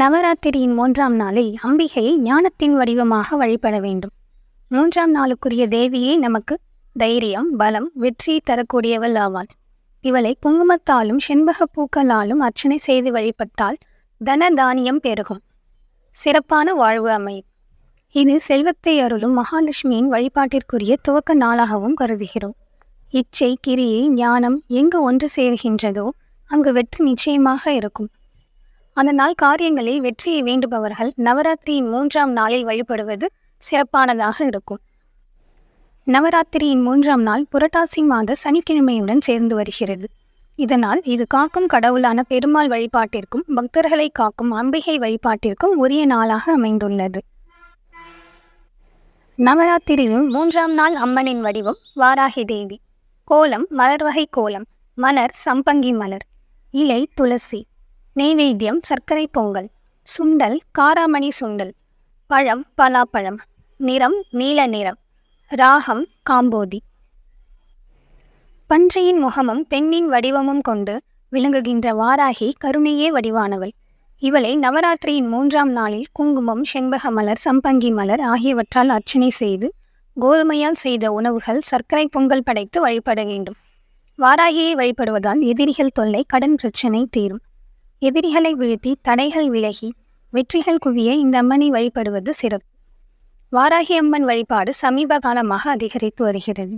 நவராத்திரியின் 3ஆம் நாளில் அம்பிகையை ஞானத்தின் வடிவமாக வழிபட வேண்டும். 3ஆம் நாளுக்குரிய தேவியே நமக்கு தைரியம், பலம், வெற்றியை தரக்கூடியவள் ஆவாள். இவளை குங்குமத்தாலும் செண்பகப் பூக்களாலும் அர்ச்சனை செய்து வழிபட்டால் தன தானியம் பெருகும், சிறப்பான வாழ்வு அமையும். இது செல்வத்தை அருளும் மகாலட்சுமியின் வழிபாட்டிற்குரிய துவக்க நாளாகவும் கருதுகிறோம். இச்சை, கிரியை, ஞானம் எங்கு ஒன்று சேர்கின்றதோ அங்கு வெற்றி நிச்சயமாக இருக்கும். அதனால் காரியங்களில் வெற்றியை வேண்டுபவர்கள் நவராத்திரியின் 3ஆம் நாளில் வழிபடுவது சிறப்பானதாக இருக்கும். நவராத்திரியின் 3ஆம் நாள் புரட்டாசி மாத சனிக்கிழமையுடன் சேர்ந்து வருகிறது. இதனால் இது காக்கும் கடவுளான பெருமாள் வழிபாட்டிற்கும் பக்தர்களை காக்கும் அம்பிகை வழிபாட்டிற்கும் உரிய நாளாக அமைந்துள்ளது. நவராத்திரியின் 3ஆம் நாள் அம்மனின் வடிவம் வாராகி தேவி. கோலம் மலர் வகை கோலம். மலர் சம்பங்கி மலர். இலை துளசி. நெய்வேத்தியம் சர்க்கரை பொங்கல். சுண்டல் காராமணி சுண்டல். பழம் பலாப்பழம். நிறம் நீல நிறம். ராகம் காம்போதி. பன்றியின் முகமும் பெண்ணின் வடிவமும் கொண்டு விளங்குகின்ற வாராகி கருணையே வடிவானவள். இவளை நவராத்திரியின் 3ஆம் நாளில் குங்குமம், செண்பக மலர், சம்பங்கி மலர் ஆகியவற்றால் அர்ச்சனை செய்து கோதுமையால் செய்த உணவுகள், சர்க்கரை பொங்கல் படைத்து வழிபட வேண்டும். வாராகியை வழிபடுவதால் எதிரிகள் தொல்லை, கடன் பிரச்சனை தீரும். எதிரிகளை வீழ்த்தி தடைகள் விலகி வெற்றிகள் குவிய இந்த அம்மனை வழிபடுவது சிறப்பு. வாராகி அம்மன் வழிபாடு சமீப காலமாக அதிகரித்து வருகிறது.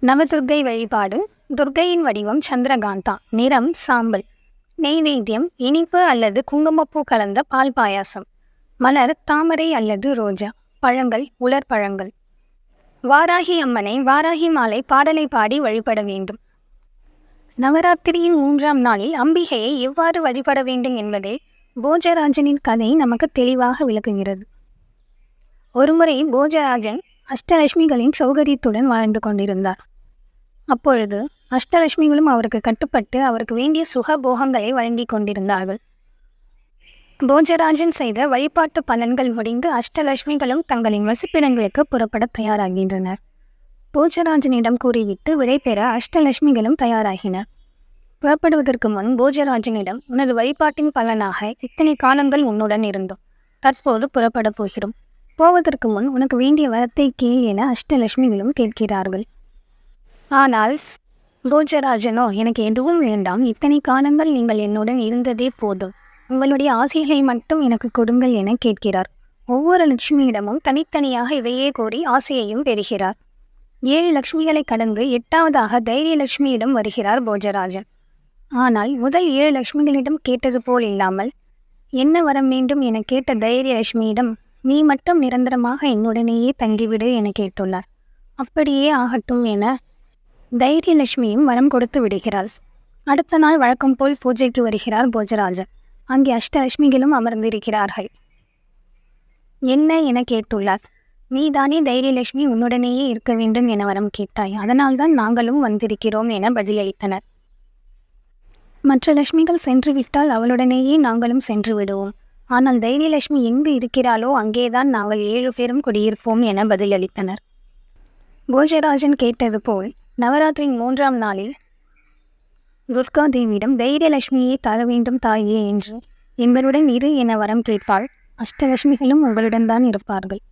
நவதுர்க்கை வழிபாடு. துர்க்கையின் வடிவம் சந்திரகாந்தா. நிறம் சாம்பல். நெய்வேத்தியம் இனிப்பு அல்லது குங்குமப்பூ கலந்த பால் பாயாசம். மலர் தாமரை அல்லது ரோஜா. பழங்கள் உலர் பழங்கள். வாராகி அம்மனை வாராகி மாலை பாடலை பாடி வழிபட வேண்டும். நவராத்திரியின் 3ஆம் நாளில் அம்பிகையை எவ்வாறு வழிபட வேண்டும் என்பதை போஜராஜனின் கதை நமக்கு தெளிவாக விளக்குகிறது. ஒருமுறை போஜராஜன் அஷ்டலட்சுமிகளின் சௌகரியத்துடன் வாழ்ந்து கொண்டிருந்தார். அப்பொழுது அஷ்டலட்சுமிகளும் அவருக்கு கட்டுப்பட்டு அவருக்கு வேண்டிய சுக போகங்களை வழங்கி கொண்டிருந்தார்கள். போஜராஜன் செய்த வழிபாட்டு பலன்கள் முடிந்து அஷ்டலட்சுமிகளும் தங்களின் வசிப்பிடங்களுக்கு புறப்பட தயாராகின்றனர். போஜராஜனிடம் கூறிவிட்டு விடைபெற அஷ்டலட்சுமிகளும் தயாராகினர். புறப்படுவதற்கு முன் போஜராஜனிடம், உனது வழிபாட்டின் பலனாக இத்தனை காலங்கள் உன்னுடன் இருந்தோம். தற்போது புறப்பட போகிறோம். போவதற்கு முன் உனக்கு வேண்டிய வரத்தை கேள் என அஷ்டலட்சுமிகளும் கேட்கிறார்கள். ஆனால் போஜராஜனோ, எனக்கு எதுவும் வேண்டாம், இத்தனை காலங்கள் நீங்கள் என்னுடன் இருந்ததே போதும், உங்களுடைய ஆசைகளை மட்டும் எனக்கு கொடுங்கள் என கேட்கிறார். ஒவ்வொரு லட்சுமியிடமும் தனித்தனியாக இதையே கோரி ஆசையையும் பெறுகிறார். 7 லட்சுமிகளை கடந்து 8ஆவதாக தைரியலட்சுமியிடம் வருகிறார் போஜராஜன். ஆனால் முதல் 7 லட்சுமிகளிடம் கேட்டது போல் இல்லாமல், என்ன வரம் வேண்டும் என கேட்ட தைரியலட்சுமியிடம், நீ மட்டும் நிரந்தரமாக என்னுடனேயே தங்கிவிடு என கேட்டுள்ளார். அப்படியே ஆகட்டும் என தைரியலட்சுமியும் வரம் கொடுத்து விடுகிறாள். அடுத்த நாள் வழக்கம் போல் பூஜைக்கு வருகிறார் போஜராஜன். அங்கே அஷ்டலட்சுமிகளும் அமர்ந்திருக்கிறார்கள். என்ன என கேட்டுள்ளார். நீதானே தைரியலட்சுமி, உன்னுடனேயே இருக்க வேண்டும் என வரம் கேட்டாய், அதனால்தான் நாங்களும் வந்திருக்கிறோம் என பதிலளித்தனர். மற்ற லட்சுமிகள் சென்று விட்டால் அவளுடனேயே நாங்களும் சென்று விடுவோம். ஆனால் தைரியலட்சுமி எங்கு இருக்கிறாளோ அங்கேதான் நாங்கள் 7 பேரும் குடியிருப்போம் என பதிலளித்தனர். போஜராஜன் கேட்டது போல் நவராத்திரியின் 3ஆம் நாளில் துர்கா தேவியிடம், தைரியலட்சுமியை தர வேண்டும் தாயே என்று எங்களுடன் இரு என வரம் கேட்பாள். அஷ்டலட்சுமிகளும் உங்களுடன் தான் இருப்பார்கள்.